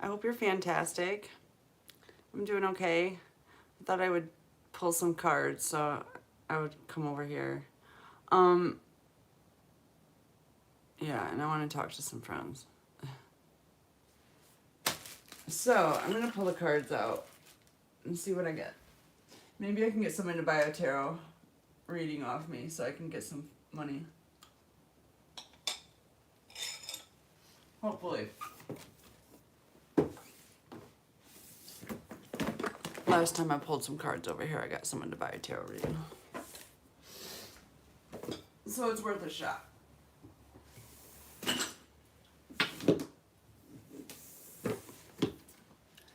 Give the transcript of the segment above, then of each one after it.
I hope you're fantastic. I'm doing okay. I thought I would pull some cards, so I would come over here. Yeah, and I want to talk to some friends. So, I'm going to pull the cards out and see what I get. Maybe I can get someone to buy a tarot reading off me so I can get some money. Hopefully. Last time I pulled some cards over here, I got someone to buy a tarot reading. So it's worth a shot.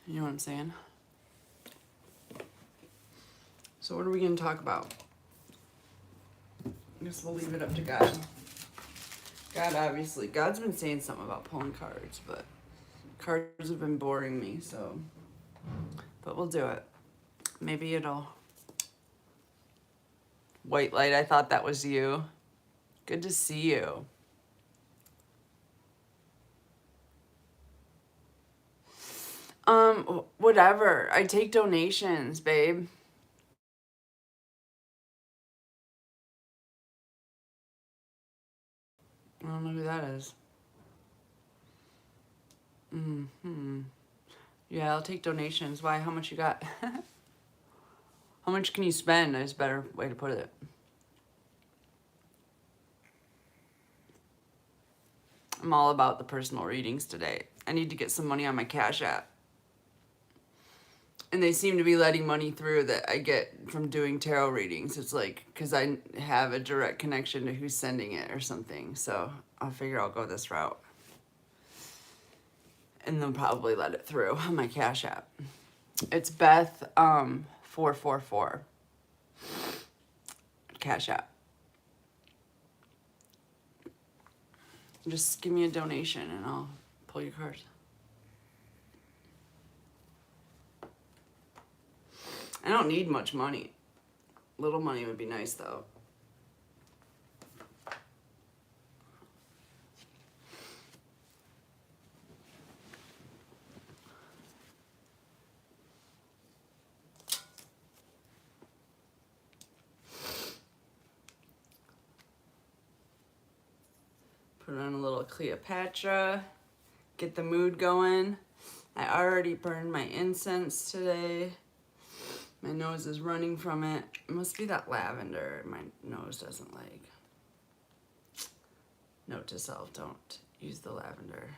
You know what I'm saying? So what are we going to talk about? I guess we'll leave it up to God. God, obviously. God's been saying something about pulling cards, but cards have been boring me, so... But we'll do it. Maybe it'll... White light, I thought that was you. Good to see you. Whatever. I take donations, babe. I don't know who that is. Yeah, I'll take donations. Why? How much you got? How much can you spend is a better way to put it. I'm all about the personal readings today. I need to get some money on my Cash App. And they seem to be letting money through that I get from doing tarot readings. It's like, because I have a direct connection to who's sending it or something. So I'll figure I'll go this route. And they'll probably let it through on my Cash App. It's Beth 444. Cash App. Just give me a donation and I'll pull your cards. I don't need much money. Little money would be nice though. Put on a little Cleopatra. Get the mood going. I already burned my incense today. My nose is running from it. It must be that lavender my nose doesn't like. Note to self, don't use the lavender.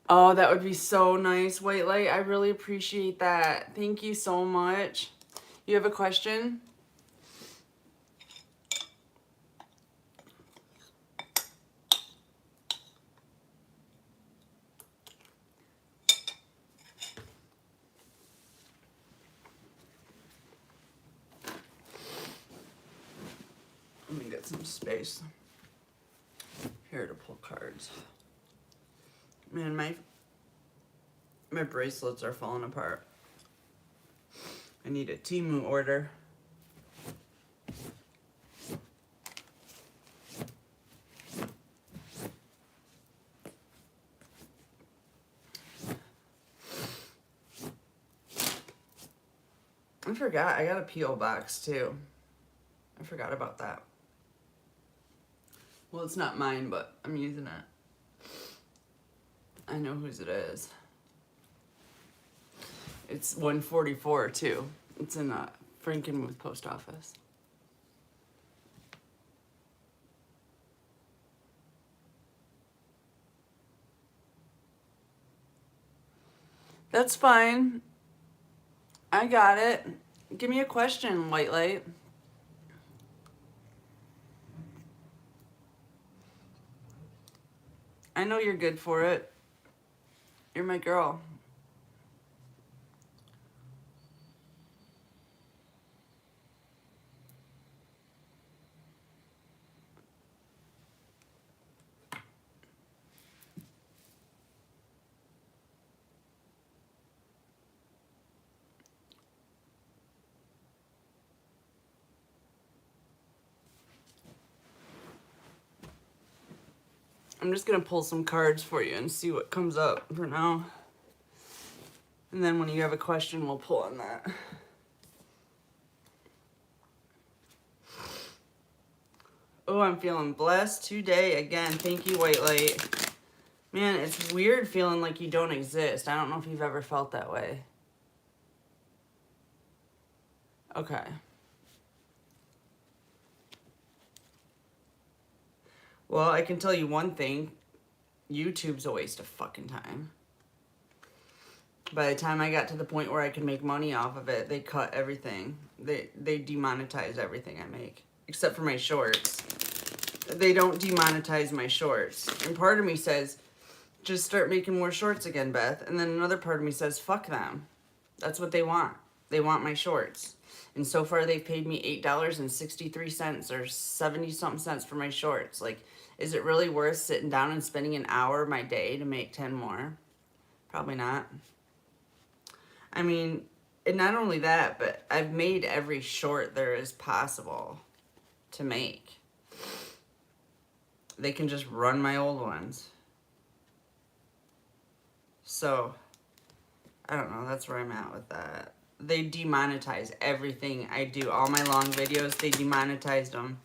Oh, that would be so nice, White Light. I really appreciate that. Thank you so much. You have a question? Let me get some space here to pull cards. Man, my bracelets are falling apart. I need a Temu order. I forgot, I got a P.O. box too. I forgot about that. Well, it's not mine, but I'm using it. I know whose it is. It's 144 too. It's in Frankenmuth post office. That's fine. I got it. Give me a question, White Light. I know you're good for it. You're my girl. I'm just going to pull some cards for you and see what comes up for now. And then when you have a question, we'll pull on that. Oh, I'm feeling blessed today. Again, thank you, White Light. Man, it's weird feeling like you don't exist. I don't know if you've ever felt that way. Okay. Well, I can tell you one thing. YouTube's a waste of fucking time. By the time I got to the point where I could make money off of it, they cut everything. They demonetize everything I make. Except for my shorts. They don't demonetize my shorts. And part of me says, just start making more shorts again, Beth. And then another part of me says, fuck them. That's what they want. They want my shorts. And so far they've paid me $8.63 or 70-something cents for my shorts. Like, is it really worth sitting down and spending an hour of my day to make 10 more? Probably not. I mean, and not only that, but I've made every short there is possible to make. They can just run my old ones. So, I don't know. That's where I'm at with that. They demonetize everything I do. All my long videos, they demonetized them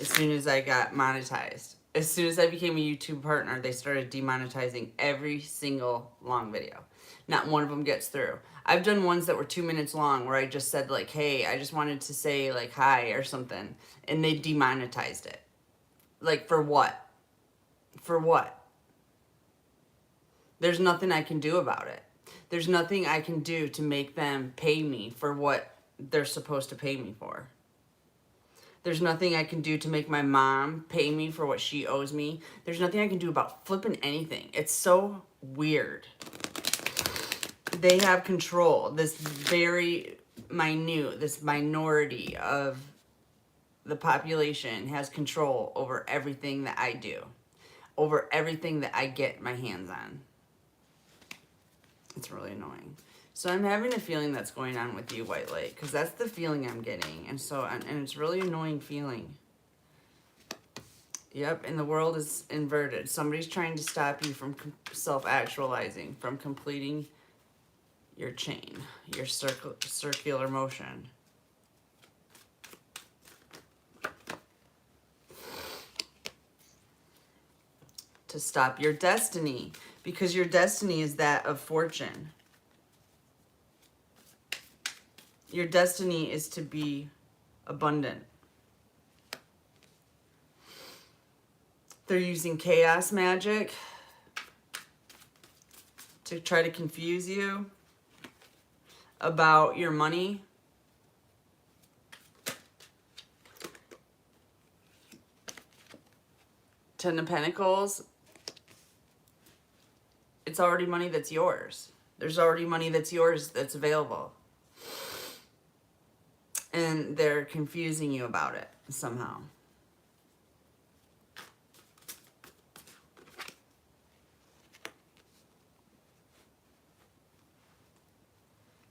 as soon as I got monetized. As soon as I became a YouTube partner, they started demonetizing every single long video. Not one of them gets through. I've done ones that were 2 minutes long where I just said, like, hey, I just wanted to say, like, hi or something. And they demonetized it. Like, for what? For what? There's nothing I can do about it. There's nothing I can do to make them pay me for what they're supposed to pay me for. There's nothing I can do to make my mom pay me for what she owes me. There's nothing I can do about flipping anything. It's so weird. They have control. This very minute, this minority of the population has control over everything that I do. Over everything that I get my hands on. It's really annoying. So I'm having a feeling that's going on with you, White Light, because that's the feeling I'm getting. And it's really annoying feeling. Yep, and the world is inverted. Somebody's trying to stop you from self-actualizing, from completing your chain, your circular motion. To stop your destiny, because your destiny is that of fortune. Your destiny is to be abundant. They're using chaos magic to try to confuse you about your money. Ten of Pentacles. It's already money that's yours. There's already money that's yours that's available. And they're confusing you about it somehow.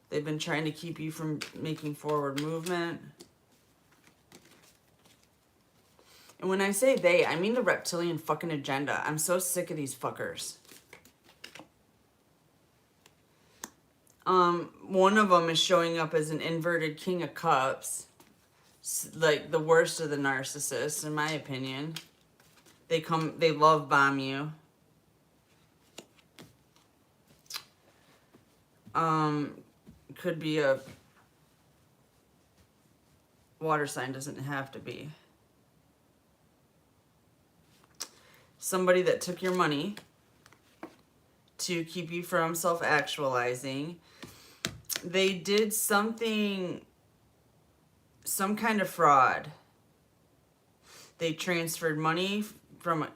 They've been trying to keep you from making forward movement. And when I say they, I mean the reptilian fucking agenda. I'm so sick of these fuckers. One of them is showing up as an inverted King of Cups. Like the worst of the narcissists, in my opinion. They love bomb you. Could be a water sign, doesn't have to be. Somebody that took your money to keep you from self-actualizing. They did something, some kind of fraud. They transferred money from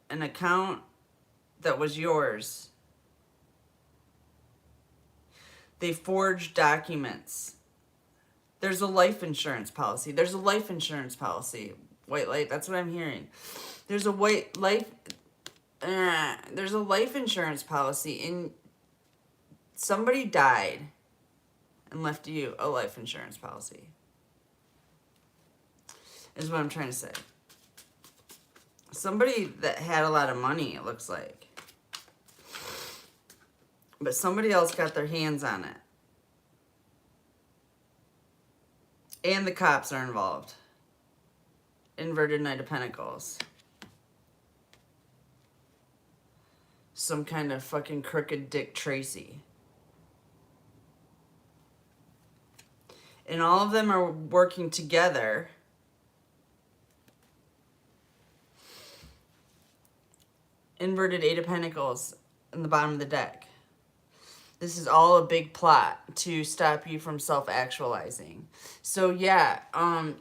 an account that was yours. They forged documents. There's a life insurance policy. There's a life insurance policy. White Light, that's what I'm hearing. There's a there's a life insurance policy, and somebody died and left you a life insurance policy. Is what I'm trying to say. Somebody that had a lot of money, it looks like. But somebody else got their hands on it. And the cops are involved. Inverted Knight of Pentacles. Some kind of fucking crooked Dick Tracy. And all of them are working together. Inverted Eight of Pentacles in the bottom of the deck. This is all a big plot to stop you from self-actualizing. So yeah,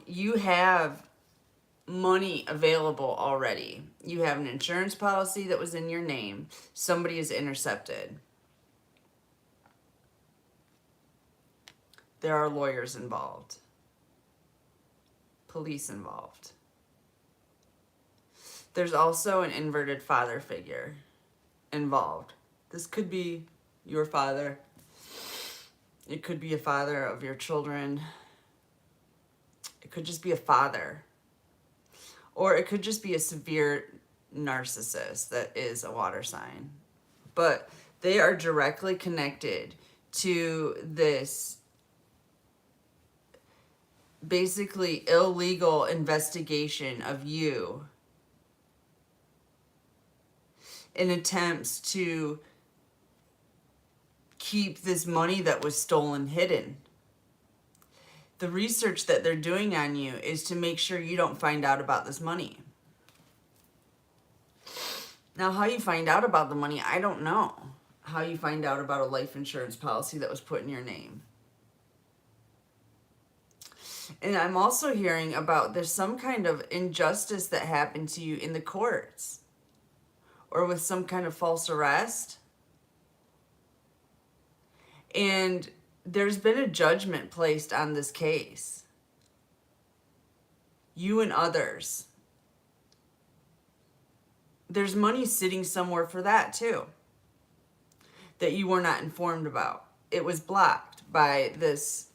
you have money available already. You have an insurance policy that was in your name. Somebody is intercepted. There are lawyers involved. Police involved. There's also an inverted father figure involved. This could be your father. It could be a father of your children. It could just be a father. Or it could just be a severe narcissist that is a water sign. But they are directly connected to this basically illegal investigation of you in attempts to keep this money that was stolen hidden. The research that they're doing on you is to make sure you don't find out about this money. Now, how you find out about the money, I don't know. How you find out about a life insurance policy that was put in your name. And I'm also hearing about there's some kind of injustice that happened to you in the courts. Or with some kind of false arrest. And there's been a judgment placed on this case. You and others. There's money sitting somewhere for that too. That you were not informed about. It was blocked by this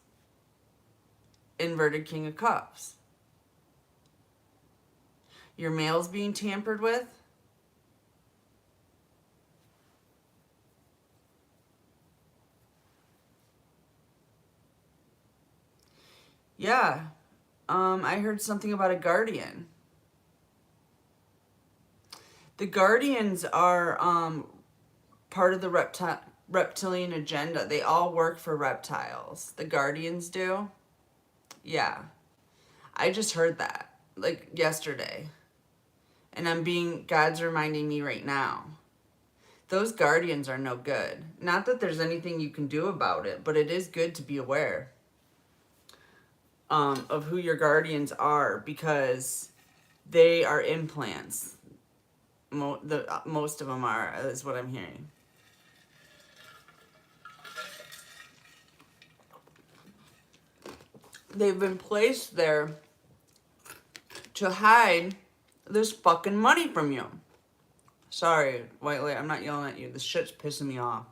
inverted King of Cups. Your mail's being tampered with. Yeah. I heard something about a guardian. The guardians are part of the reptilian agenda. They all work for reptiles. The guardians do. Yeah. I just heard that, like, yesterday. And God's reminding me right now. Those guardians are no good. Not that there's anything you can do about it, but it is good to be aware of who your guardians are, because they are implants. Most of them are, is what I'm hearing. They've been placed there to hide this fucking money from you. Sorry, White Lady, I'm not yelling at you. This shit's pissing me off.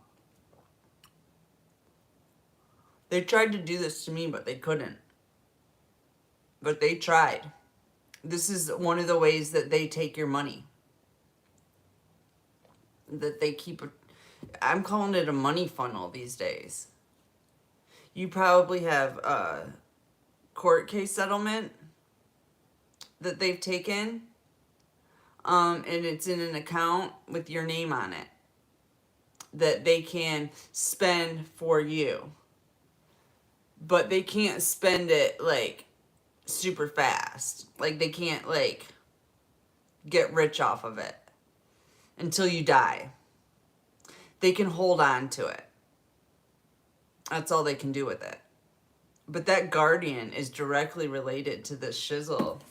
They tried to do this to me, but they couldn't. But they tried. This is one of the ways that they take your money. That they keep I'm calling it a money funnel these days. You probably have a court case settlement that they've taken. And it's in an account with your name on it. That they can spend for you. But they can't spend it, like, super fast. Like, they can't, like, get rich off of it until you die. They can hold on to it. That's all they can do with it. But that guardian is directly related to this shizzle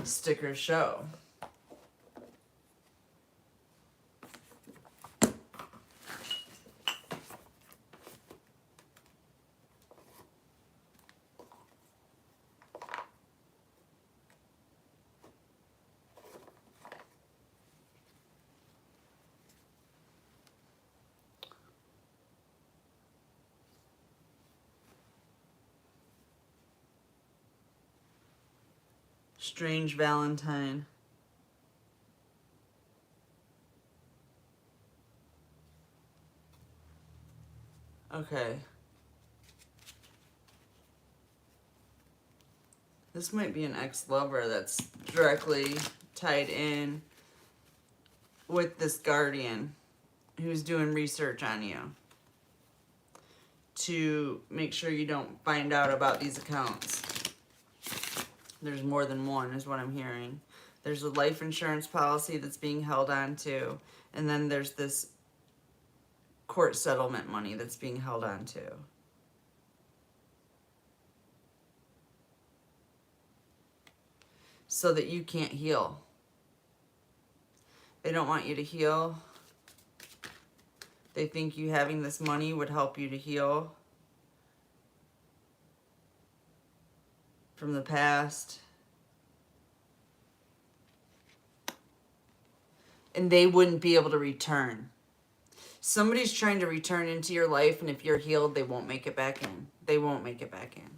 sticker show. Strange Valentine. Okay. This might be an ex-lover that's directly tied in with this guardian who's doing research on you to make sure you don't find out about these accounts. There's more than one is what I'm hearing. There's a life insurance policy that's being held on to, and then there's this court settlement money that's being held on to. So that you can't heal. They don't want you to heal. They think you having this money would help you to heal from the past. And they wouldn't be able to return. Somebody's trying to return into your life, and if you're healed, they won't make it back in. They won't make it back in.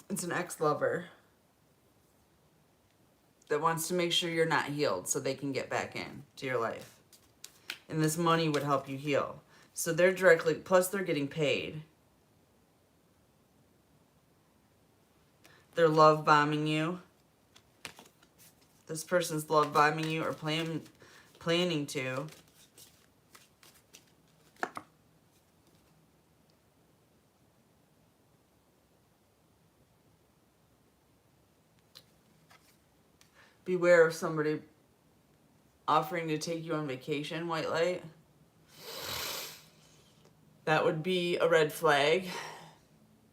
It's an ex-lover that wants to make sure you're not healed so they can get back in to your life. And this money would help you heal. So they're directly, plus they're getting paid. They're love bombing you. This person's love bombing you or planning to. Beware of somebody offering to take you on vacation, white light. That would be a red flag.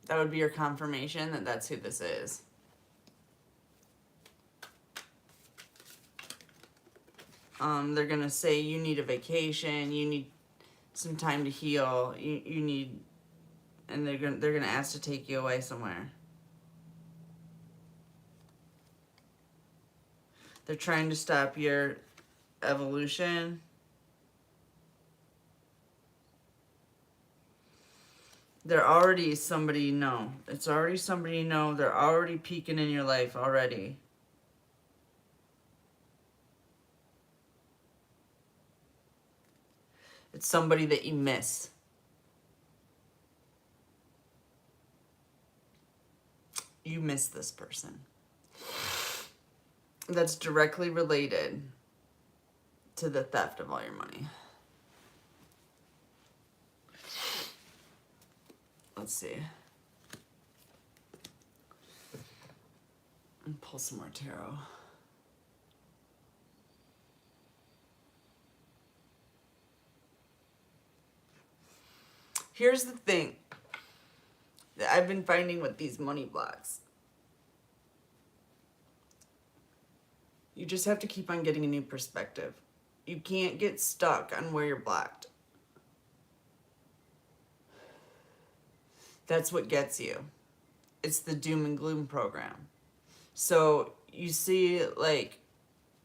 That would be your confirmation that that's who this is. They're going to say you need a vacation, you need some time to heal, you need, and they're going to ask to take you away somewhere. They're trying to stop your evolution. They're already somebody you know. It's already somebody you know. They're already peeking in your life already. It's somebody that you miss. You miss this person. That's directly related to the theft of all your money. Let's see. And pull some more tarot. Here's the thing that I've been finding with these money blocks. You just have to keep on getting a new perspective. You can't get stuck on where you're blocked. That's what gets you. It's the doom and gloom program. So you see, like,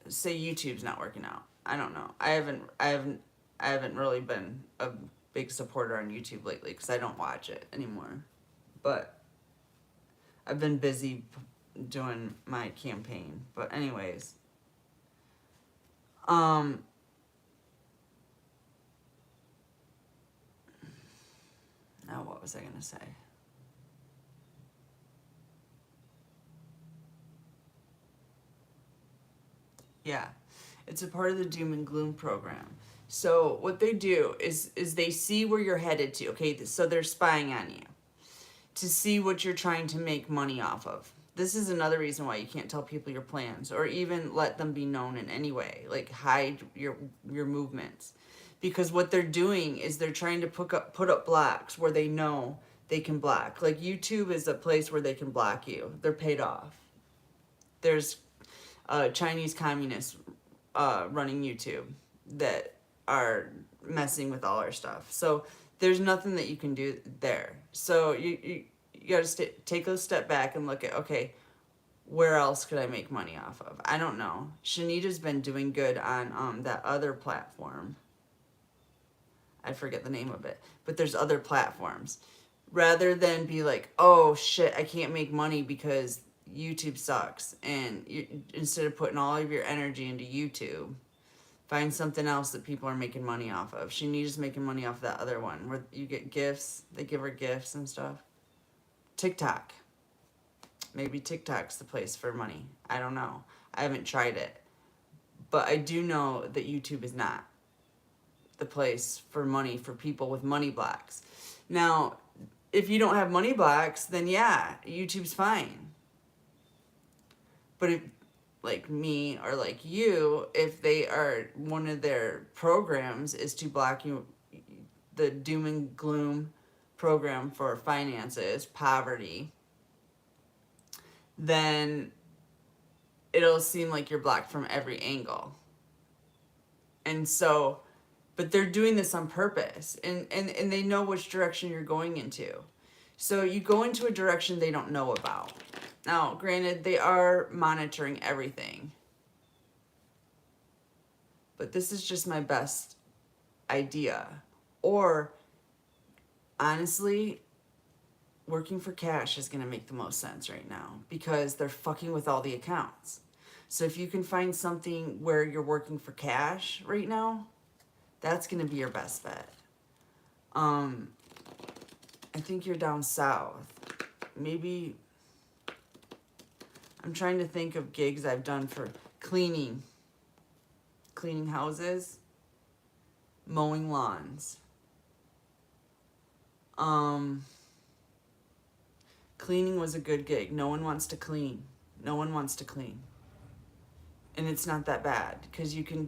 say YouTube's not working out. I don't know. I haven't really been a big supporter on YouTube lately because I don't watch it anymore. But I've been busy doing my campaign. But anyways, now what was I gonna say? Yeah, it's a part of the doom and gloom program. So what they do is they see where you're headed to. Okay, so they're spying on you to see what you're trying to make money off of. This is another reason why you can't tell people your plans or even let them be known in any way. Like hide your movements. Because what they're doing is they're trying to put up blocks where they know they can block. Like YouTube is a place where they can block you. They're paid off. There's Chinese communists running YouTube that are messing with all our stuff. So there's nothing that you can do there. So you got to take a step back and look at, okay, where else could I make money off of? I don't know. Shanita's been doing good on that other platform. I forget the name of it. But there's other platforms. Rather than be like, oh, shit, I can't make money because YouTube sucks. And instead of putting all of your energy into YouTube, Find something else that people are making money off of. She needs making money off that other one where you get gifts. They give her gifts and stuff. TikTok. Maybe TikTok's the place for money. I don't know. I haven't tried it. But I do know that YouTube is not the place for money for people with money blocks. Now, if you don't have money blocks, then yeah, YouTube's fine. But if, like me or like you, if they are, one of their programs is to block you, the doom and gloom program for finances, poverty, then it'll seem like you're blocked from every angle. And so, but they're doing this on purpose, and they know which direction you're going into. So you go into a direction they don't know about. Now, granted, they are monitoring everything. But this is just my best idea. Or, honestly, working for cash is going to make the most sense right now because they're fucking with all the accounts. So if you can find something where you're working for cash right now, that's going to be your best bet. I think you're down south. Maybe, I'm trying to think of gigs I've done for cleaning houses, mowing lawns. Cleaning was a good gig. No one wants to clean. No one wants to clean. And it's not that bad because you can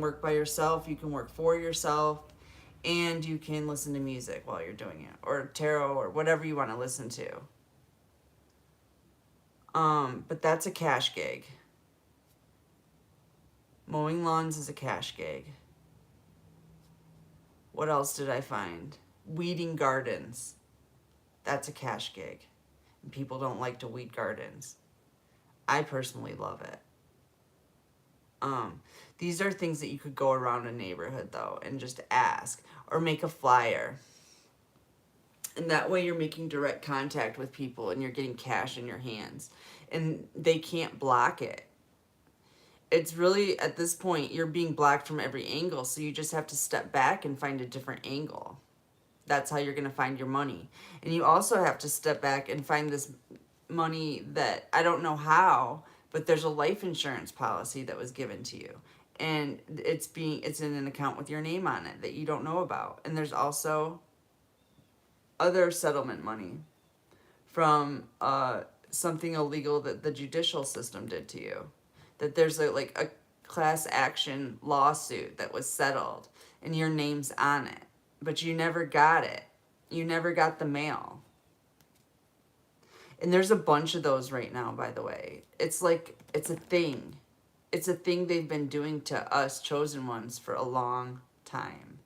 work by yourself, you can work for yourself, and you can listen to music while you're doing it, or tarot, or whatever you want to listen to. But that's a cash gig. Mowing lawns is a cash gig. What else did I find? Weeding gardens. That's a cash gig. And people don't like to weed gardens. I personally love it. These are things that you could go around a neighborhood, though, and just ask. Or make a flyer. And that way you're making direct contact with people and you're getting cash in your hands. And they can't block it. It's really, at this point, you're being blocked from every angle. So you just have to step back and find a different angle. That's how you're going to find your money. And you also have to step back and find this money that, I don't know how, but there's a life insurance policy that was given to you. And it's in an account with your name on it that you don't know about. And there's also other settlement money from something illegal that the judicial system did to you. That there's a class action lawsuit that was settled and your name's on it. But you never got it. You never got the mail. And there's a bunch of those right now, by the way. It's a thing. It's a thing they've been doing to us chosen ones for a long time.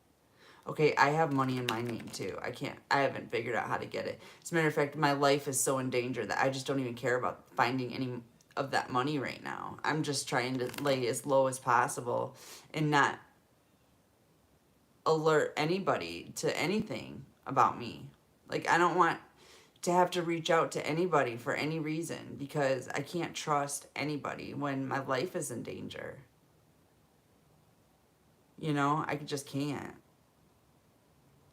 Okay, I have money in my name too. I haven't figured out how to get it. As a matter of fact, my life is so in danger that I just don't even care about finding any of that money right now. I'm just trying to lay as low as possible and not alert anybody to anything about me. Like, I don't want to have to reach out to anybody for any reason because I can't trust anybody when my life is in danger. You know, I just can't.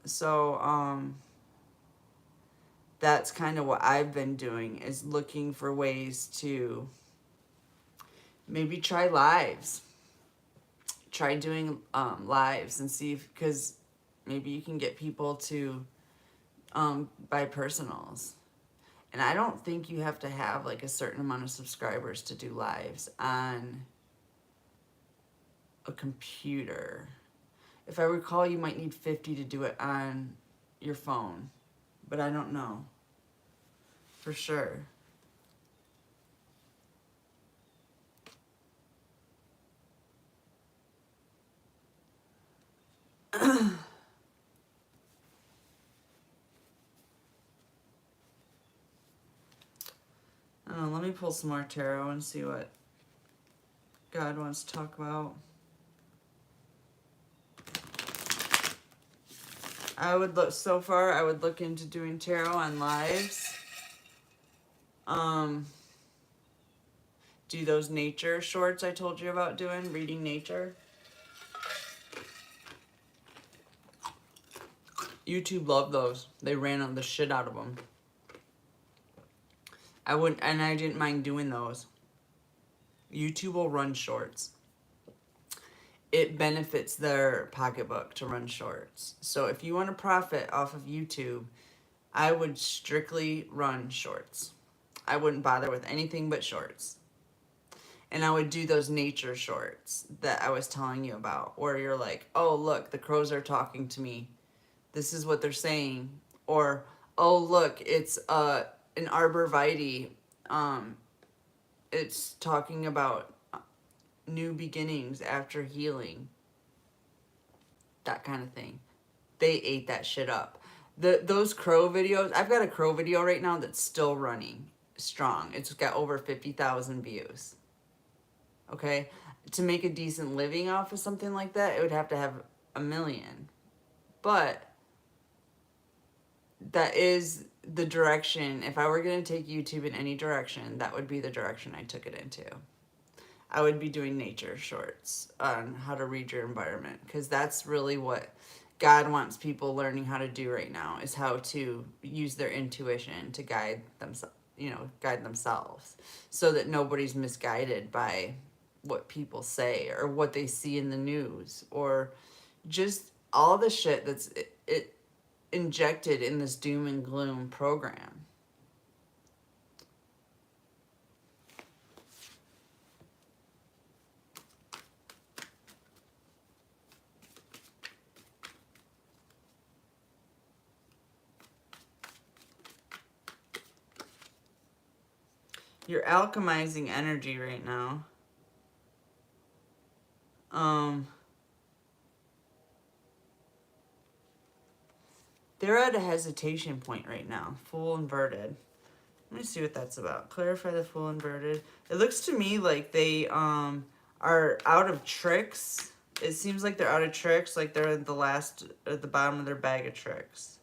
So, that's kind of what I've been doing, is looking for ways to maybe try lives. Try doing lives and see if, because maybe you can get people to buy personals. And I don't think you have to have like a certain amount of subscribers to do lives on a computer. If I recall, you might need 50 to do it on your phone, but I don't know for sure. Let me pull some more tarot and see what God wants to talk about. I would look into doing tarot on lives. Do those nature shorts I told you about doing, reading nature. YouTube loved those. They ran on the shit out of them. I didn't mind doing those. YouTube will run shorts. It benefits their pocketbook to run shorts. So if you want to profit off of YouTube, I would strictly run shorts. I wouldn't bother with anything but shorts. And I would do those nature shorts that I was telling you about, where you're like, oh, look, the crows are talking to me. This is what they're saying. Or, oh, look, it's an arborvitae. It's talking about new beginnings after healing. That kind of thing. They ate that shit up. Those crow videos, I've got a crow video right now that's still running strong. It's got over 50,000 views. Okay? To make a decent living off of something like that, it would have to have 1 million. But that is the direction. If I were going to take YouTube in any direction, that would be the direction I took it into. I would be doing nature shorts on how to read your environment, because that's really what God wants people learning how to do right now, is how to use their intuition to guide themselves, guide themselves, so that nobody's misguided by what people say or what they see in the news, or just all the shit that's it injected in this doom and gloom program. You're alchemizing energy right now. They're at a hesitation point right now. Fool inverted. Let me see what that's about. Clarify the Fool inverted. It looks to me like they are out of tricks. It seems like they're out of tricks, like they're at the bottom of their bag of tricks.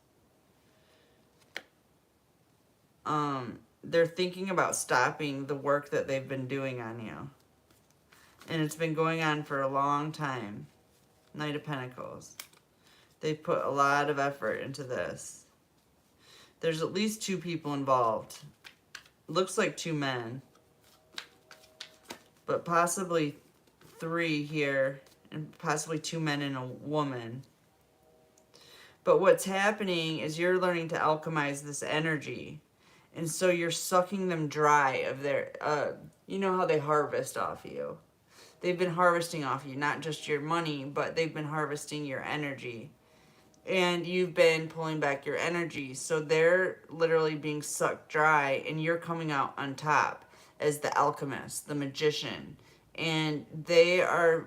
They're thinking about stopping the work that they've been doing on you. And it's been going on for a long time. Knight of Pentacles. They put a lot of effort into this. There's at least 2 people involved. Looks like 2 men. But possibly 3 here. And possibly 2 men and a woman. But what's happening is you're learning to alchemize this energy. And so you're sucking them dry of their, you know how they harvest off you. They've been harvesting off you, not just your money, but they've been harvesting your energy. And you've been pulling back your energy. So they're literally being sucked dry, and you're coming out on top as the alchemist, the magician. And they are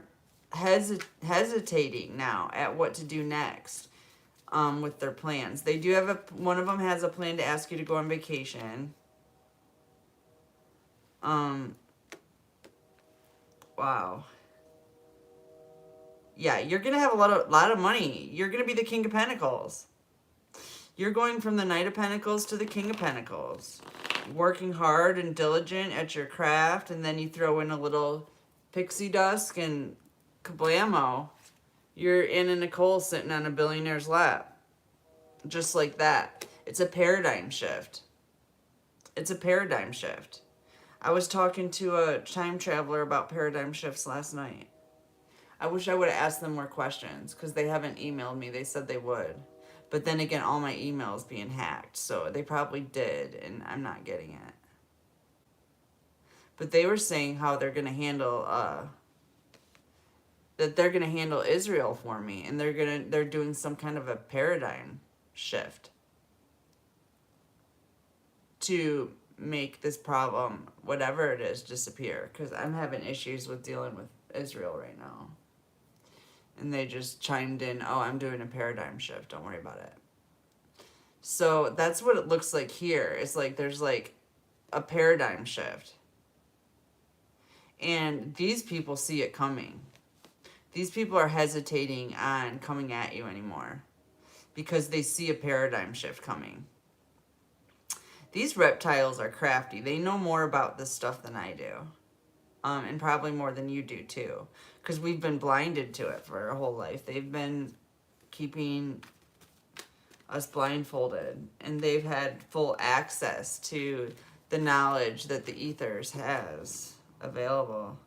hesitating now at what to do next. With their plans. They do have one of them has a plan to ask you to go on vacation. Wow. Yeah, you're going to have a lot of money. You're going to be the King of Pentacles. You're going from the Knight of Pentacles to the King of Pentacles. Working hard and diligent at your craft, and then you throw in a little pixie dust and kablamo. You're Anna Nicole sitting on a billionaire's lap. Just like that. It's a paradigm shift. It's a paradigm shift. I was talking to a time traveler about paradigm shifts last night. I wish I would have asked them more questions, because they haven't emailed me. They said they would. But then again, all my emails being hacked. So they probably did, and I'm not getting it. But they were saying how they're going to handle... that they're going to handle Israel for me, and they're doing some kind of a paradigm shift to make this problem, whatever it is, disappear, because I'm having issues with dealing with Israel right now. And they just chimed in, oh, I'm doing a paradigm shift, don't worry about it. So that's what it looks like here. It's like there's like a paradigm shift, and these people see it coming. These people are hesitating on coming at you anymore because they see a paradigm shift coming. These reptiles are crafty. They know more about this stuff than I do. And probably more than you do too. Because we've been blinded to it for our whole life. They've been keeping us blindfolded, and they've had full access to the knowledge that the ethers has available.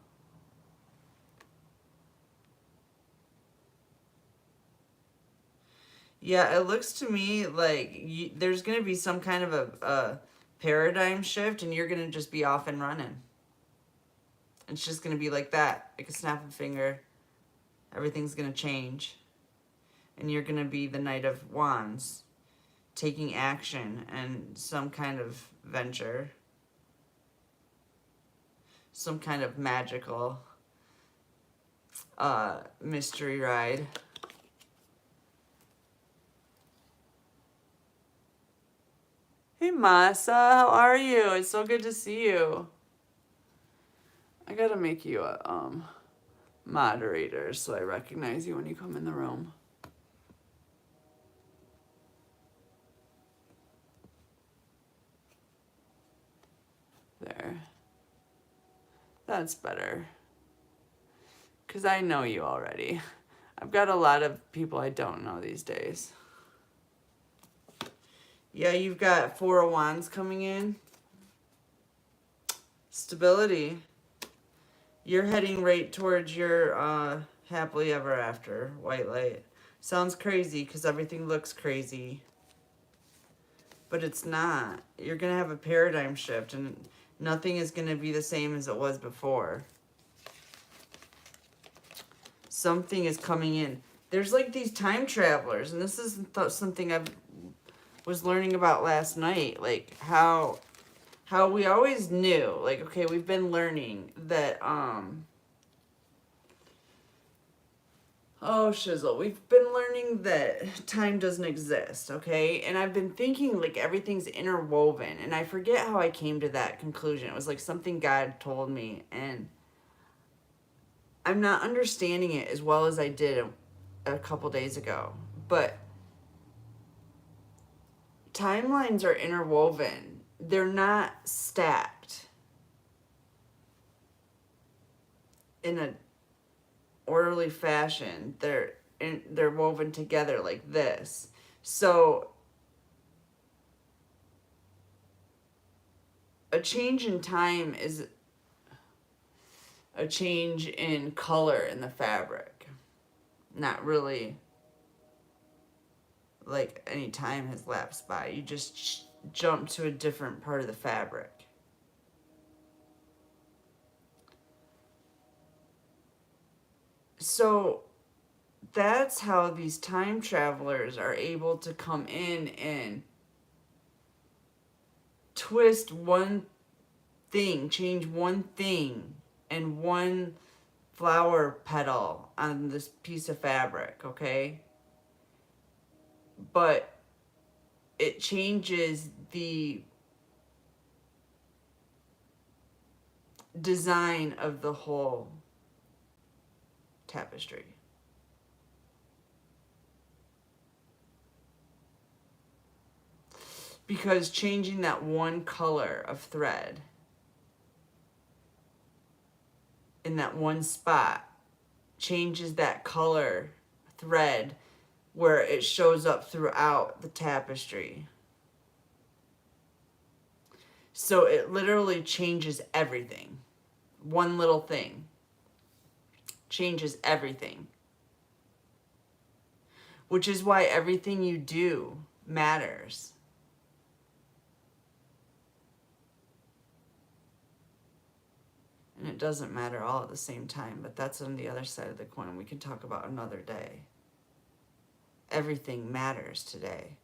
Yeah, it looks to me like there's going to be some kind of a paradigm shift, and you're going to just be off and running. It's just going to be like that, like a snap of a finger. Everything's going to change. And you're going to be the Knight of Wands, taking action and some kind of venture. Some kind of magical mystery ride. Hey Masa, how are you? It's so good to see you. I gotta make you a moderator so I recognize you when you come in the room. There. That's better. Because I know you already. I've got a lot of people I don't know these days. Yeah, you've got Four of Wands coming in. Stability. You're heading right towards your happily ever after, white light. Sounds crazy because everything looks crazy. But it's not. You're going to have a paradigm shift and nothing is going to be the same as it was before. Something is coming in. There's like these time travelers, and this is something I was learning about last night. Like how we always knew, like, okay, we've been learning that, oh, shizzle, we've been learning that time doesn't exist, okay? And I've been thinking, like, everything's interwoven, and I forget how I came to that conclusion. It was, like, something God told me, and I'm not understanding it as well as I did a couple days ago. But timelines are interwoven. They're not stacked in an orderly fashion. They're woven together like this. So a change in time is a change in color in the fabric. Not really like any time has lapsed by. You just jump to a different part of the fabric. So that's how these time travelers are able to come in and twist one thing, change one thing and one flower petal on this piece of fabric, okay? But it changes the design of the whole tapestry. Because changing that one color of thread in that one spot changes that color thread where it shows up throughout the tapestry. So it literally changes everything. One little thing changes everything. Which is why everything you do matters. And it doesn't matter all at the same time, but that's on the other side of the coin. We can talk about another day. Everything matters today.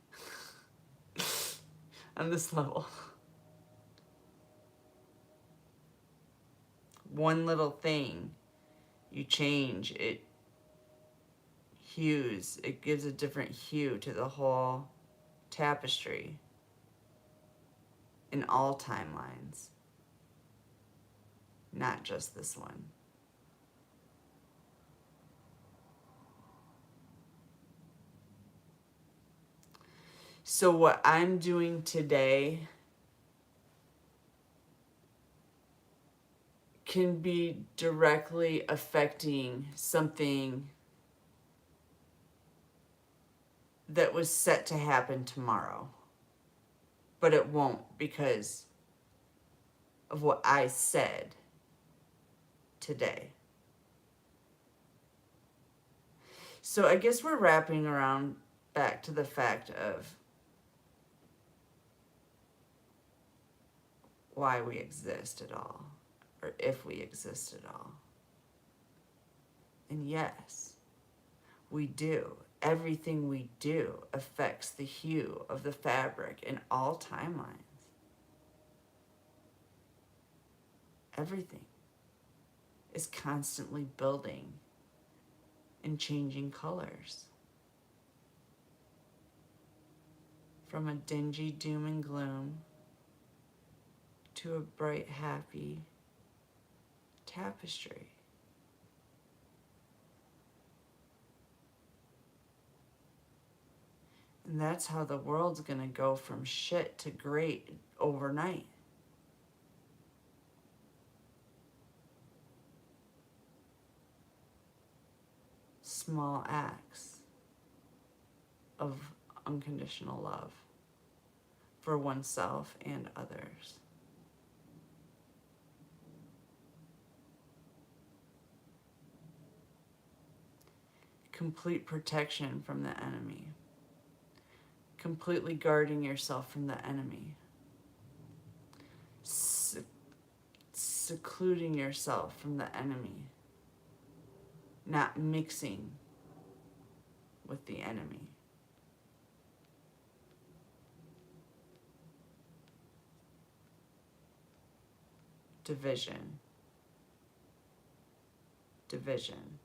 On this level. One little thing you change, it hues, it gives a different hue to the whole tapestry in all timelines, not just this one. So what I'm doing today can be directly affecting something that was set to happen tomorrow. But it won't because of what I said today. So I guess we're wrapping around back to the fact of why we exist at all, or if we exist at all. And yes, we do. Everything we do affects the hue of the fabric in all timelines. Everything is constantly building and changing colors. From a dingy doom and gloom to a bright, happy tapestry. And that's how the world's gonna go from shit to great overnight. Small acts of unconditional love for oneself and others. Complete protection from the enemy. Completely guarding yourself from the enemy. Secluding yourself from the enemy. Not mixing with the enemy. Division. Division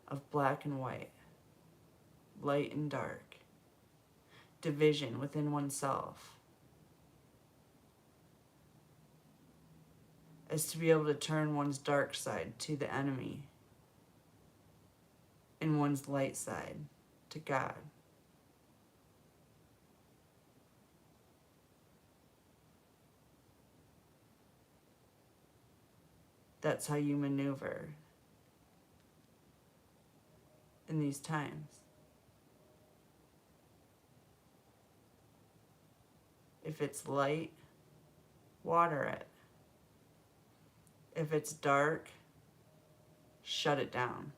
of black and white, light and dark. Division within oneself. As to be able to turn one's dark side to the enemy and one's light side to God. That's how you maneuver in these times. If it's light, water it. If it's dark, shut it down.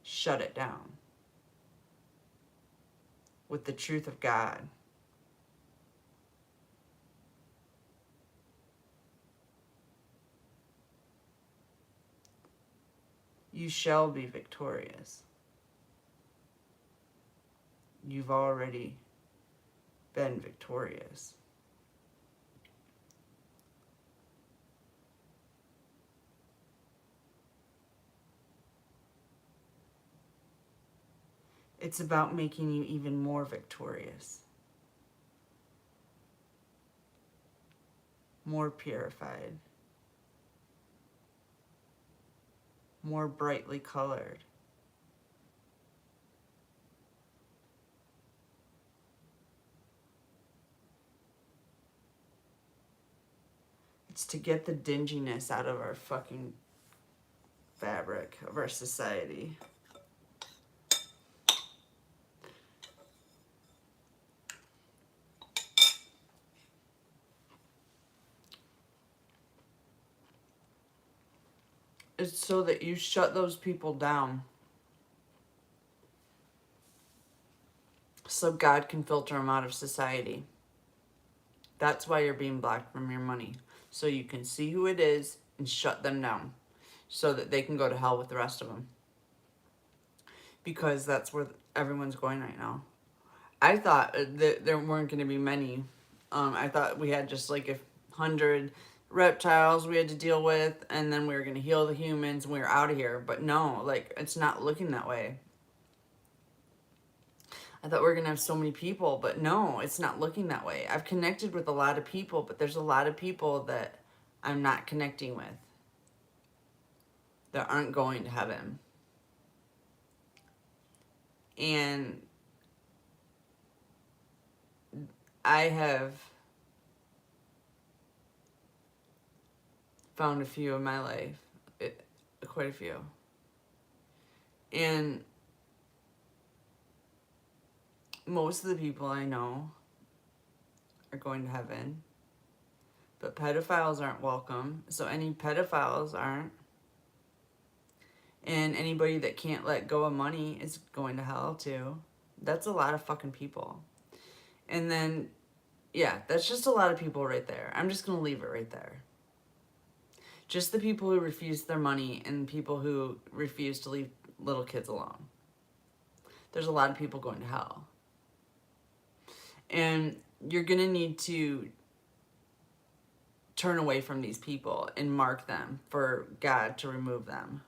Shut it down with the truth of God. You shall be victorious. You've already been victorious. It's about making you even more victorious, more purified, more brightly colored. It's to get the dinginess out of our fucking fabric of our society. It's so that you shut those people down. So God can filter them out of society. That's why you're being blocked from your money. So you can see who it is and shut them down. So that they can go to hell with the rest of them. Because that's where everyone's going right now. I thought that there weren't going to be many. I thought we had just like 100 reptiles we had to deal with, and then we were going to heal the humans and we were out of here. But no, like, it's not looking that way. I thought we were going to have so many people, but no, it's not looking that way. I've connected with a lot of people, but there's a lot of people that I'm not connecting with that aren't going to heaven. And I have found a few in my life, quite a few. And most of the people I know are going to heaven, but pedophiles aren't welcome. So any pedophiles aren't. And anybody that can't let go of money is going to hell too. That's a lot of fucking people. And then, yeah, that's just a lot of people right there. I'm just going to leave it right there. Just the people who refuse their money and people who refuse to leave little kids alone. There's a lot of people going to hell. And you're going to need to turn away from these people and mark them for God to remove them.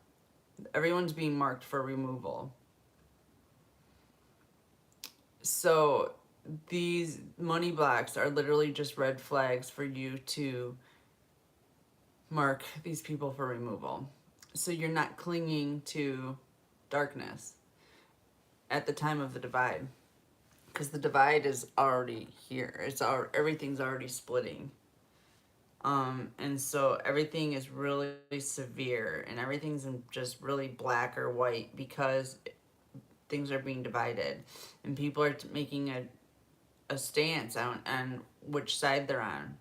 Everyone's being marked for removal. So these money blocks are literally just red flags for you to mark these people for removal. So you're not clinging to darkness at the time of the divide. Because the divide is already here. Everything's already splitting. And so everything is really severe and everything's just really black or white because things are being divided and people are making a stance on which side they're on.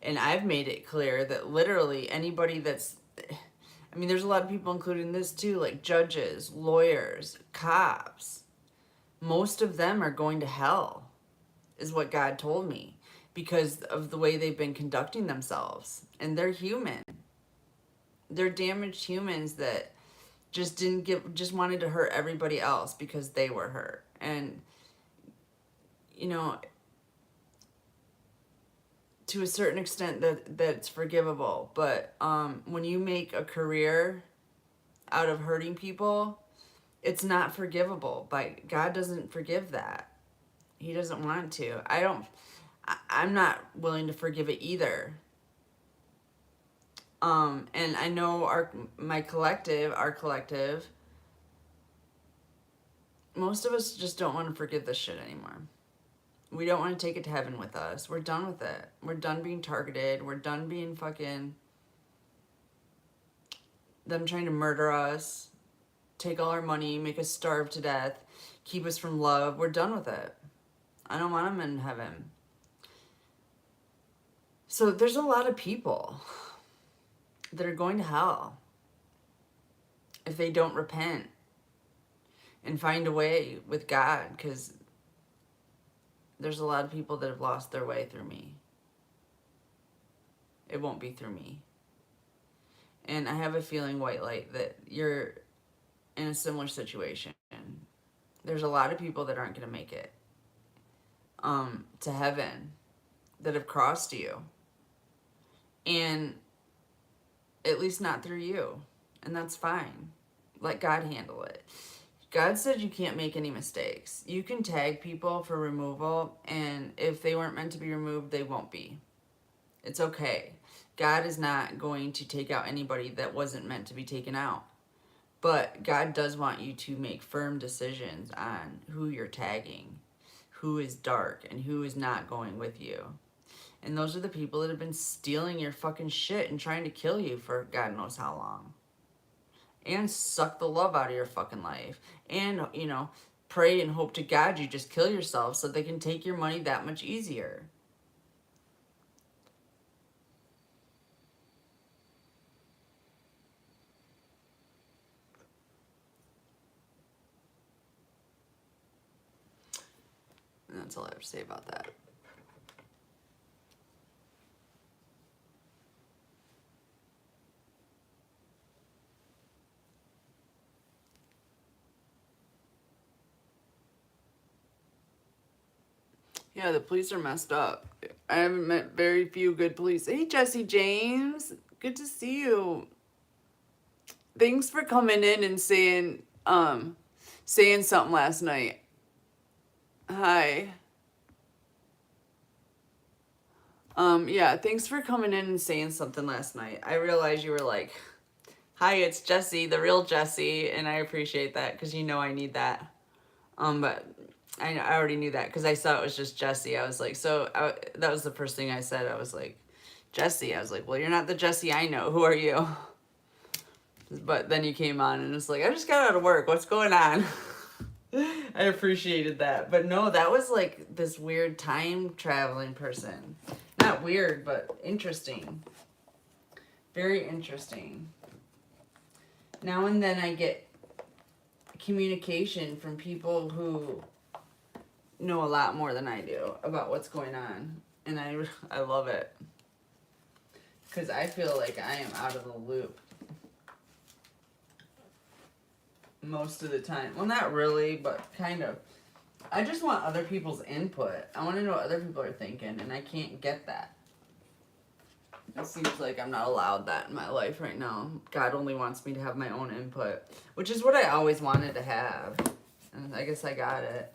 And I've made it clear that literally anybody that's, I mean, there's a lot of people including this too, like judges, lawyers, cops. Most of them are going to hell, is what God told me, because of the way they've been conducting themselves. And they're human. They're damaged humans that just wanted to hurt everybody else because they were hurt. And, you know, to a certain extent that's forgivable. But when you make a career out of hurting people, it's not forgivable. But God doesn't forgive that. He doesn't want to. I'm not willing to forgive it either. And I know our collective, most of us just don't want to forgive this shit anymore. We don't want to take it to heaven with us. We're done with it. We're done being targeted. We're done being fucking them trying to murder us, take all our money, make us starve to death, keep us from love. We're done with it. I don't want them in heaven. So there's a lot of people that are going to hell if they don't repent and find a way with God, because there's a lot of people that have lost their way through me. It won't be through me. And I have a feeling, White Light, that you're in a similar situation. There's a lot of people that aren't going to make it to heaven that have crossed you. And at least not through you. And that's fine. Let God handle it. God said you can't make any mistakes. You can tag people for removal, and if they weren't meant to be removed, they won't be. It's okay. God is not going to take out anybody that wasn't meant to be taken out. But God does want you to make firm decisions on who you're tagging, who is dark, and who is not going with you. And those are the people that have been stealing your fucking shit and trying to kill you for God knows how long. And suck the love out of your fucking life. And, you know, pray and hope to God you just kill yourself so they can take your money that much easier. And that's all I have to say about that. Yeah, the police are messed up. I haven't met very few good police. Hey, Jesse James. Good to see you. Thanks for coming in and saying something last night. Hi. Yeah, thanks for coming in and saying something last night. I realized you were like, hi, it's Jesse, the real Jesse, and I appreciate that because you know I need that. But I already knew that because I saw it was just Jesse. I was like, that was the first thing I said. I was like, Jesse. I was like, well, you're not the Jesse I know. Who are you? But then you came on and it's like, I just got out of work. What's going on? I appreciated that. But no, that was like this weird time traveling person. Not weird, but interesting. Very interesting. Now and then I get communication from people who know a lot more than I do about what's going on. And I love it. Because I feel like I am out of the loop most of the time. Well, not really, but kind of. I just want other people's input. I want to know what other people are thinking, and I can't get that. It seems like I'm not allowed that in my life right now. God only wants me to have my own input, which is what I always wanted to have. And I guess I got it.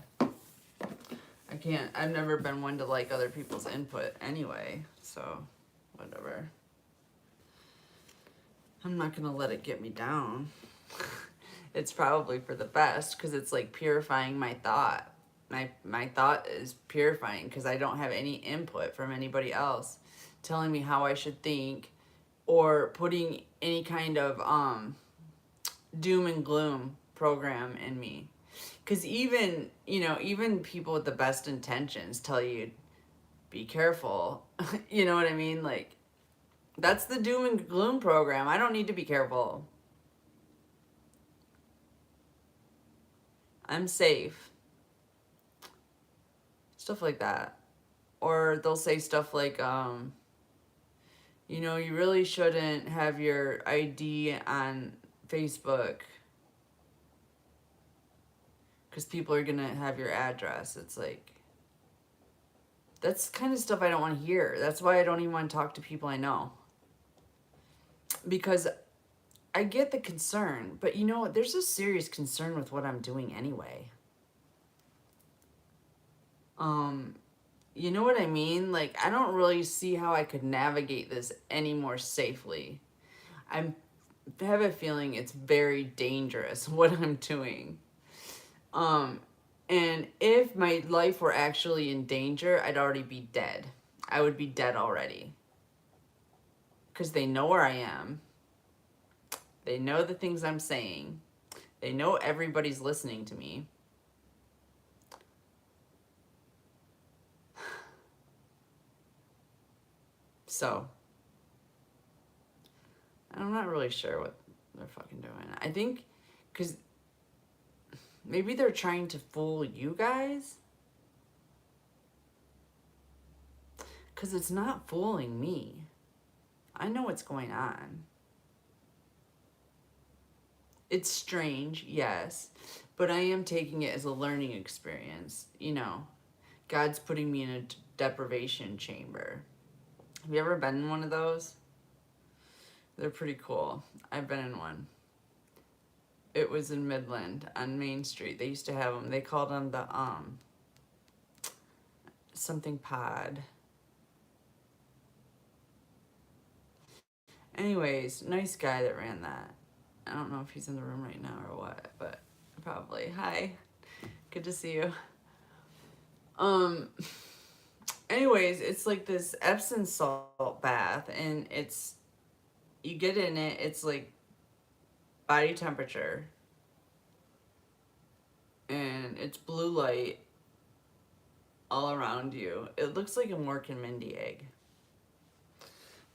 I've never been one to like other people's input anyway, so whatever. I'm not going to let it get me down. It's probably for the best because it's like purifying my thought. My thought is purifying because I don't have any input from anybody else telling me how I should think or putting any kind of doom and gloom program in me. Because even people with the best intentions tell you, be careful. You know what I mean? Like, that's the doom and gloom program. I don't need to be careful. I'm safe. Stuff like that. Or they'll say stuff like, you really shouldn't have your ID on Facebook because people are going to have your address. It's like, that's kind of stuff I don't want to hear. That's why I don't even want to talk to people I know. Because I get the concern, but there's a serious concern with what I'm doing anyway. You know what I mean? Like, I don't really see how I could navigate this any more safely. I have a feeling it's very dangerous what I'm doing. And if my life were actually in danger, I'd already be dead. I would be dead already. Because they know where I am. They know the things I'm saying. They know everybody's listening to me. So, I'm not really sure what they're fucking doing. I think, because maybe they're trying to fool you guys. Because it's not fooling me. I know what's going on. It's strange, yes. But I am taking it as a learning experience. God's putting me in a deprivation chamber. Have you ever been in one of those? They're pretty cool. I've been in one. It was in Midland on Main Street. They used to have them. They called them the something pod. Anyways, nice guy that ran that. I don't know if he's in the room right now or what, but probably. Hi. Good to see you. Anyways, it's like this Epsom salt bath, and you get in it, it's like body temperature, and it's blue light all around you. It looks like a Mork and Mindy egg.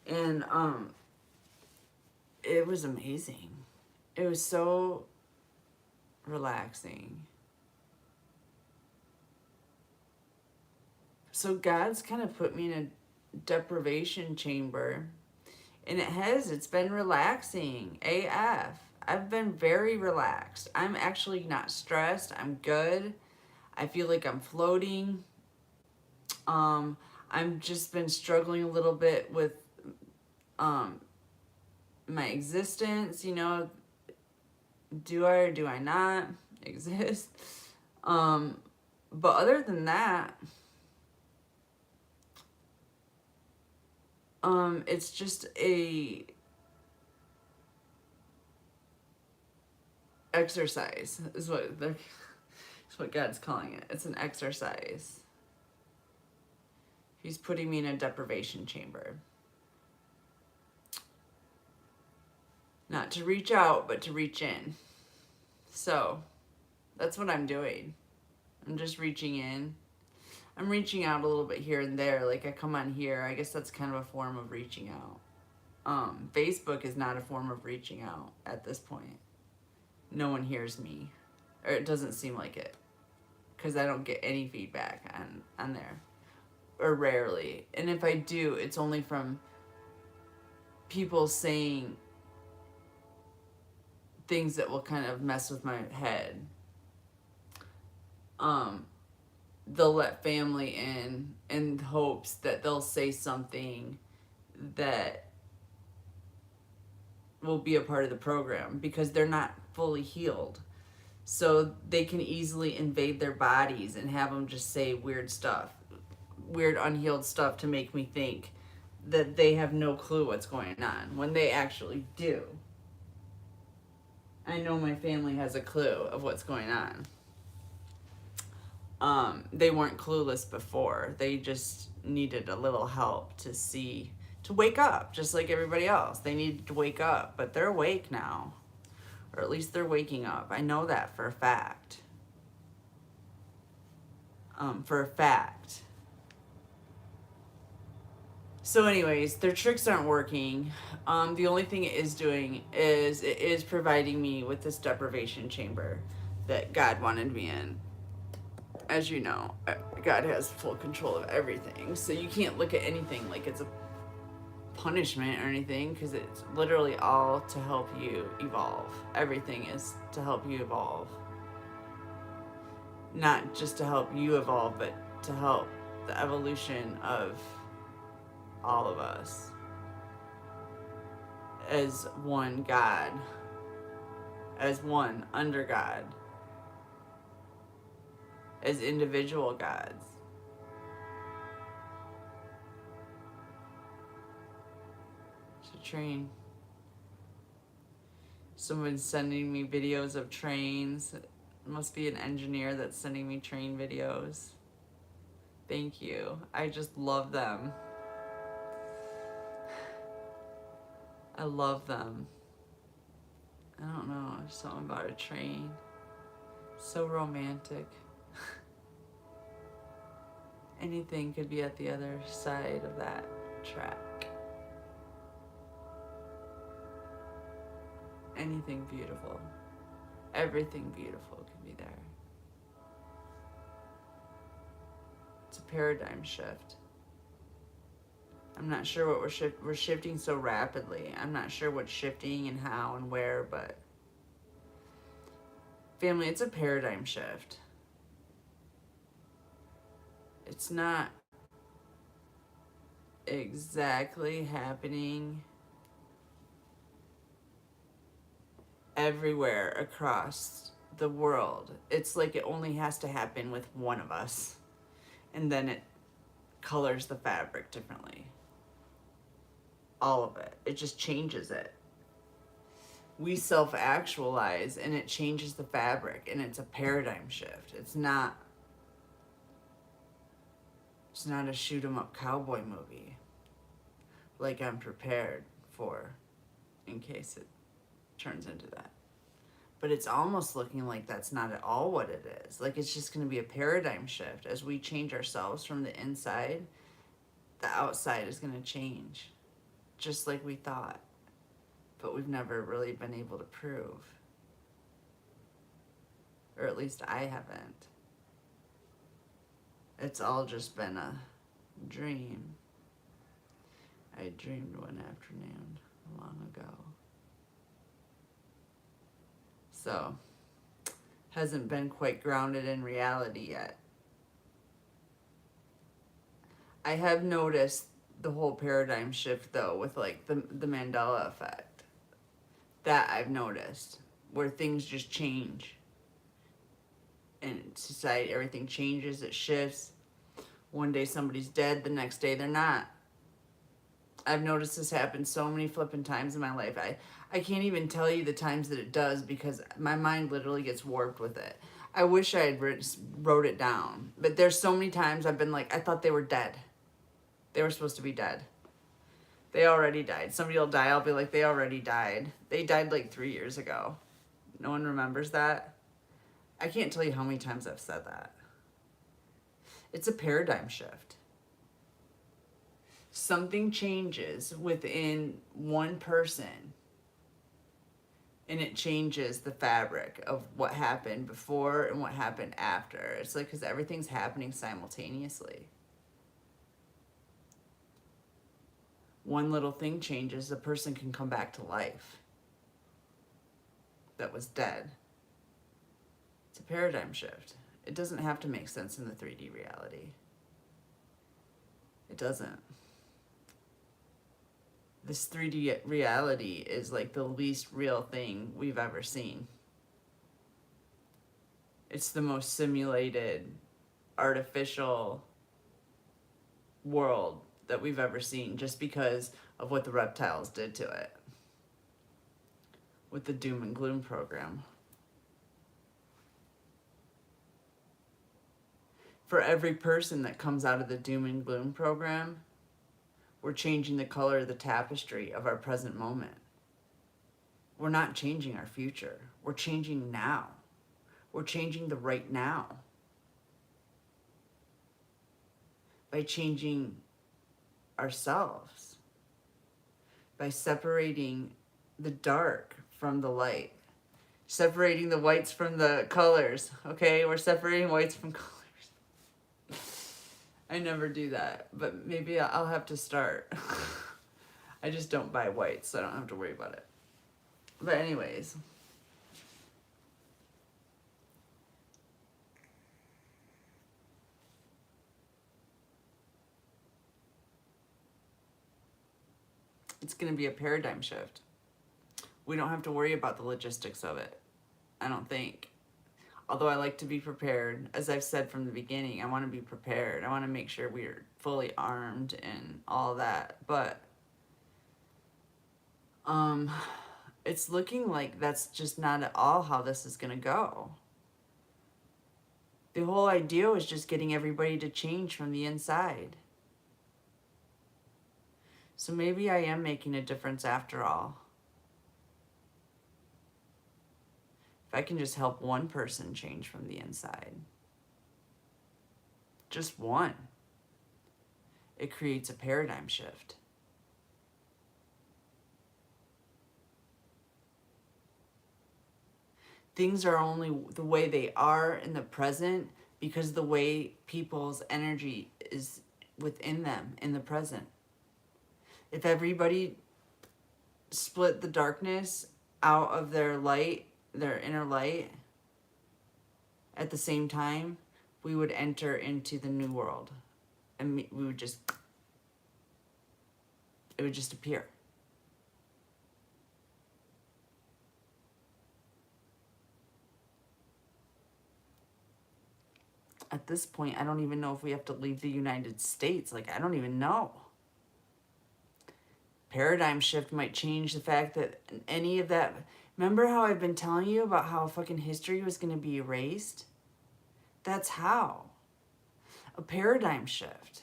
And it was amazing. It was so relaxing. So God's kind of put me in a deprivation chamber, and it's been relaxing AF. I've been very relaxed. I'm actually not stressed. I'm good. I feel like I'm floating. I've just been struggling a little bit with my existence, do I or do I not exist? But other than that, it's just a exercise is what God's calling it. It's an exercise. He's putting me in a deprivation chamber. Not to reach out, but to reach in. So, That's what I'm doing. I'm just reaching in. I'm reaching out a little bit here and there. Like, I come on here. I guess that's kind of a form of reaching out. Facebook is not a form of reaching out at this point. No one hears me. Or it doesn't seem like it. Because I don't get any feedback on there. Or rarely. And if I do, it's only from people saying things that will kind of mess with my head. They'll let family in hopes that they'll say something that will be a part of the program because they're not fully healed. So they can easily invade their bodies and have them just say weird stuff, weird unhealed stuff to make me think that they have no clue what's going on when they actually do. I know my family has a clue of what's going on. They weren't clueless before. They just needed a little help to wake up, just like everybody else. They needed to wake up, but they're awake now. Or at least they're waking up. I know that for a fact. So anyways, their tricks aren't working. The only thing it is doing is it is providing me with this deprivation chamber that God wanted me in. As you know, God has full control of everything. So you can't look at anything like it's a punishment or anything, because it's literally all to help you evolve. Everything is to help you evolve. Not just to help you evolve, but to help the evolution of all of us as one God, as one under God, as individual gods. To train. Someone's sending me videos of trains. It must be an engineer that's sending me train videos. Thank you. I just love them. I love them. I don't know, something about a train. So romantic. Anything could be at the other side of that track. Anything beautiful. Everything beautiful could be there. It's a paradigm shift. I'm not sure what we're shifting so rapidly. I'm not sure what's shifting and how and where, but family, it's a paradigm shift. It's not exactly happening everywhere across the world. It's like it only has to happen with one of us, and then it colors the fabric differently. All of it. It just changes it. We self-actualize and it changes the fabric, and it's a paradigm shift. It's not a shoot 'em up cowboy movie like I'm prepared for in case it turns into that. But it's almost looking like that's not at all what it is. Like, it's just going to be a paradigm shift. As we change ourselves from the inside, the outside is going to change. Just like we thought. But we've never really been able to prove. Or at least I haven't. It's all just been a dream. I dreamed one afternoon long ago. So, hasn't been quite grounded in reality yet. I have noticed the whole paradigm shift, though, with like the Mandela effect. That I've noticed, where things just change. In society, everything changes, it shifts. One day somebody's dead, the next day they're not. I've noticed this happen so many flipping times in my life. I can't even tell you the times that it does, because my mind literally gets warped with it. I wish I had wrote it down. But there's so many times I've been like, I thought they were dead. They were supposed to be dead. They already died. Somebody will die, I'll be like, they already died. They died like 3 years ago. No one remembers that. I can't tell you how many times I've said that. It's a paradigm shift. Something changes within one person, and it changes the fabric of what happened before and what happened after. It's like, because everything's happening simultaneously. One little thing changes, the person can come back to life that was dead. It's a paradigm shift. It doesn't have to make sense in the 3D reality. It doesn't. This 3D reality is like the least real thing we've ever seen. It's the most simulated, artificial world that we've ever seen, just because of what the reptiles did to it with the doom and gloom program. For every person that comes out of the doom and gloom program, we're changing the color of the tapestry of our present moment. We're not changing our future. We're changing now. We're changing the right now. By changing ourselves. By separating the dark from the light. Separating the whites from the colors. Okay, we're separating whites from colors. I never do that, but maybe I'll have to start. I just don't buy white, so I don't have to worry about it. But anyways. It's going to be a paradigm shift. We don't have to worry about the logistics of it, I don't think. Although I like to be prepared. As I've said from the beginning, I want to be prepared. I want to make sure we're fully armed and all that. But it's looking like that's just not at all how this is going to go. The whole idea was just getting everybody to change from the inside. So maybe I am making a difference after all. If I can just help one person change from the inside. Just one. It creates a paradigm shift. Things are only the way they are in the present because the way people's energy is within them in the present. If everybody split the darkness out of their light, their inner light, at the same time, we would enter into the new world. And it would just appear. At this point, I don't even know if we have to leave the United States. Like, I don't even know. Paradigm shift might change the fact that any of that... Remember how I've been telling you about how fucking history was going to be erased? That's how. A paradigm shift.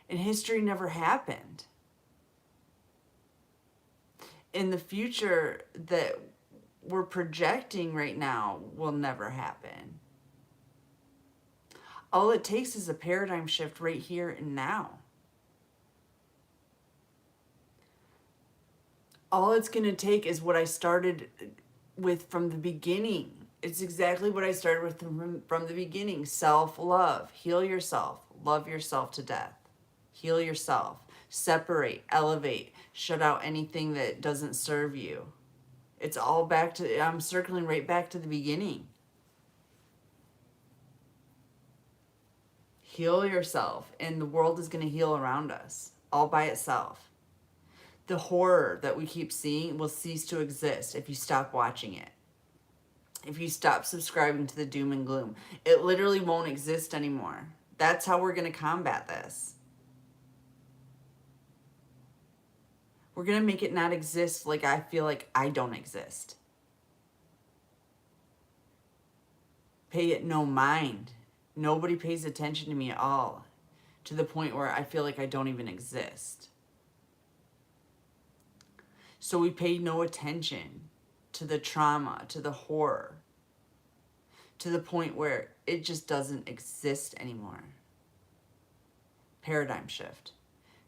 And history never happened. In the future that we're projecting right now will never happen. All it takes is a paradigm shift right here and now. All it's going to take is what I started with from the beginning. It's exactly what I started with from the beginning. Self-love. Heal yourself. Love yourself to death. Heal yourself. Separate. Elevate. Shut out anything that doesn't serve you. It's all back to... I'm circling right back to the beginning. Heal yourself. And the world is going to heal around us. All by itself. The horror that we keep seeing will cease to exist if you stop watching it. If you stop subscribing to the doom and gloom. It literally won't exist anymore. That's how we're going to combat this. We're going to make it not exist like I feel like I don't exist. Pay it no mind. Nobody pays attention to me at all. To the point where I feel like I don't even exist. So we pay no attention to the trauma, to the horror, to the point where it just doesn't exist anymore. Paradigm shift.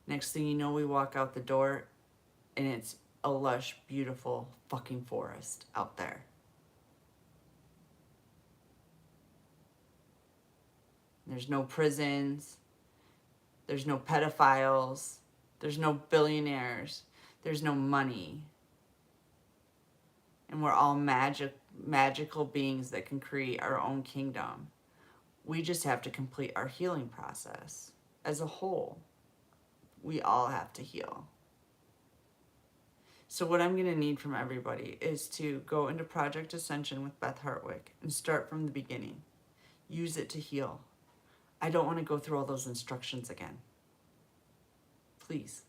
Next thing you know, we walk out the door and it's a lush, beautiful fucking forest out there. There's no prisons. There's no pedophiles. There's no billionaires. There's no money. And we're all magical beings that can create our own kingdom. We just have to complete our healing process as a whole. We all have to heal. So what I'm going to need from everybody is to go into Project Ascension with Beth Hartwick and start from the beginning. Use it to heal. I don't want to go through all those instructions again. Please.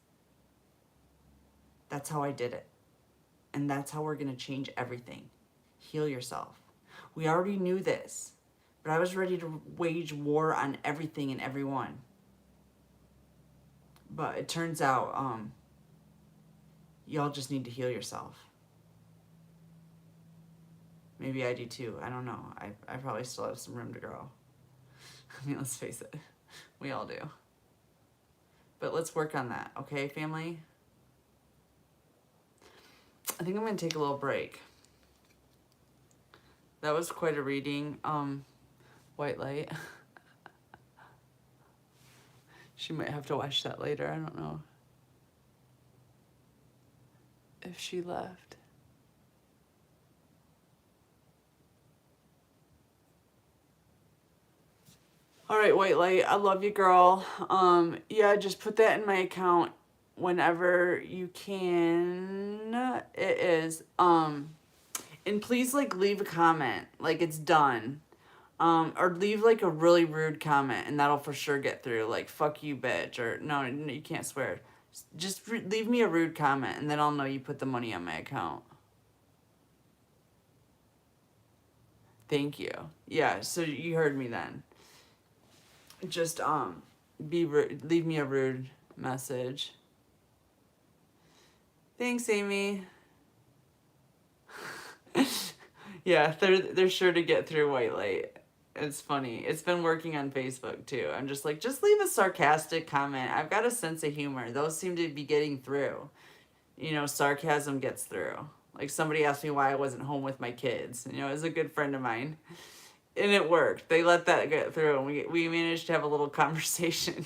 That's how I did it. And that's how we're going to change everything. Heal yourself. We already knew this, but I was ready to wage war on everything and everyone. But it turns out, y'all just need to heal yourself. Maybe I do too. I don't know. I probably still have some room to grow. I mean, let's face it. We all do. But let's work on that, okay, family? I think I'm going to take a little break. That was quite a reading. White light. She might have to watch that later. I don't know if she left. All right, White Light, I love you, girl. Yeah, just put that in my account whenever you can. It is. And please, like, leave a comment, like it's done. Or leave, like, a really rude comment, and that'll for sure get through. Like, fuck you, bitch, or no, you can't swear. Just leave me a rude comment, and then I'll know you put the money on my account. Thank you. Yeah, so you heard me then. Just, leave me a rude message. Thanks, Amy. Yeah, they're sure to get through White Light. It's funny. It's been working on Facebook, too. I'm just like, just leave a sarcastic comment. I've got a sense of humor. Those seem to be getting through. You know, sarcasm gets through. Like, somebody asked me why I wasn't home with my kids. You know, it was a good friend of mine. And it worked. They let that get through, and we managed to have a little conversation.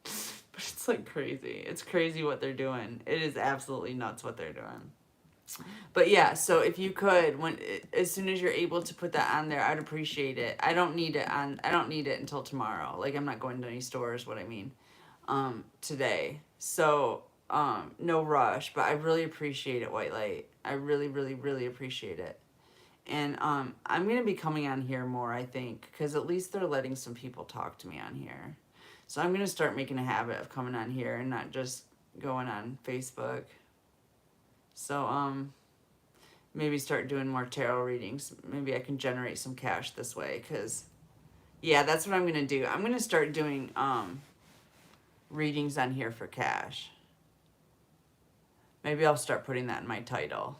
But it's, like, crazy. It's crazy what they're doing. It is absolutely nuts what they're doing. But yeah, so if you could, as soon as you're able to put that on there, I'd appreciate it. I don't need it until tomorrow. Like, I'm not going to any stores, what I mean, today. So, no rush, but I really appreciate it, White Light. I really, really, really appreciate it. And I'm going to be coming on here more, I think, because at least they're letting some people talk to me on here. So I'm going to start making a habit of coming on here and not just going on Facebook. So, maybe start doing more tarot readings. Maybe I can generate some cash this way, because, yeah, that's what I'm going to do. I'm going to start doing, readings on here for cash. Maybe I'll start putting that in my title.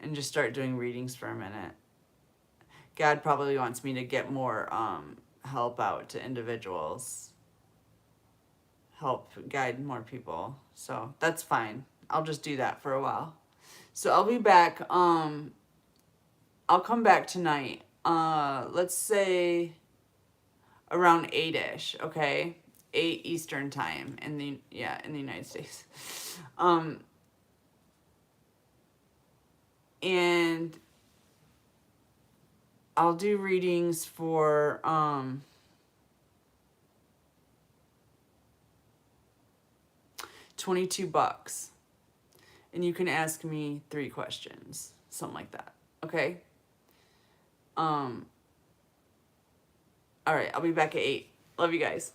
And just start doing readings for a minute. God probably wants me to get more, help out to individuals. Help guide more people. So, that's fine. I'll just do that for a while. So I'll be back. I'll come back tonight. Let's say around 8-ish, okay? 8 Eastern time in the United States. And I'll do readings for $22. And you can ask me 3 questions. Something like that. Okay? Alright, I'll be back at 8. Love you guys.